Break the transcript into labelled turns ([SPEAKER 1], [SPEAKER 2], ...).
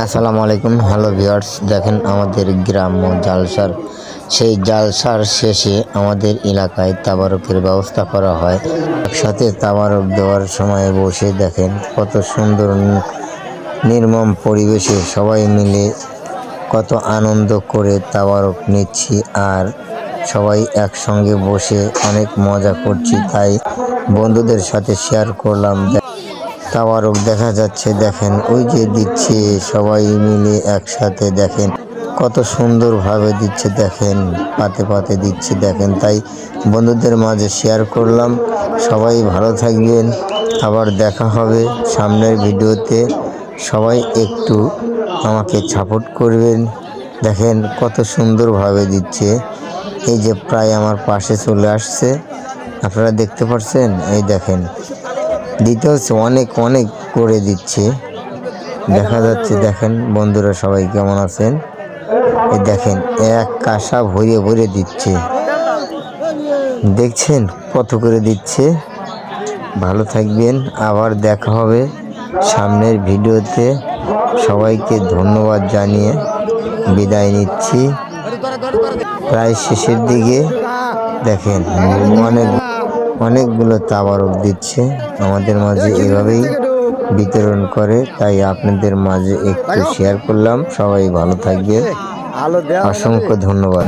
[SPEAKER 1] আসসালামু আলাইকুম। Hello viewers, দেখেন আমাদের গ্রাম্য জালসার সেই জালসার শেষে আমাদের এলাকায় তাবারকের ব্যবস্থা করা হয়। একসাথে তাবারক দেওয়ার সময় বসে দেখেন কত সুন্দর নির্মম পরিবেশে সবাই মিলে কত আনন্দ করে তাবারক নিচ্ছি আর সবাই একসঙ্গে বসে অনেক মজা করছি, তাই বন্ধুদের সাথে শেয়ার করলাম। তাবারক দেখা যাচ্ছে, দেখেন ওই যে দিচ্ছে সবাই মিলে একসাথে, দেখেন কত সুন্দরভাবে দিচ্ছে, দেখেন পাতে পাতে দিচ্ছে, দেখেন তাই বন্ধুদের মাঝে শেয়ার করলাম। সবাই ভালো থাকবেন, আবার দেখা হবে সামনের ভিডিওতে। সবাই একটু আমাকে সাপোর্ট করবেন। দেখেন কত সুন্দরভাবে দিচ্ছে, এই যে প্রায় আমার পাশে চলে আসছে, আপনারা দেখতে পাচ্ছেন। এই দেখেন দিতে হচ্ছে, অনেক অনেক করে দিচ্ছে, দেখা যাচ্ছে। দেখেন বন্ধুরা সবাই কেমন আছেন, এই দেখেন এক কাঁসা ভরে ভরে দিচ্ছে, দেখছেন কত করে দিচ্ছে। ভালো থাকবেন, আবার দেখা হবে সামনের ভিডিওতে। সবাইকে ধন্যবাদ জানিয়ে বিদায় নিচ্ছি, প্রায় শেষের দিকে। দেখেন অনেকগুলো তাবারক দিচ্ছে আমাদের মাঝে, এভাবেই বিতরণ করে, তাই আপনাদের মাঝে একটু শেয়ার করলাম। সবাই ভালো থাকবেন, অসংখ্য ধন্যবাদ।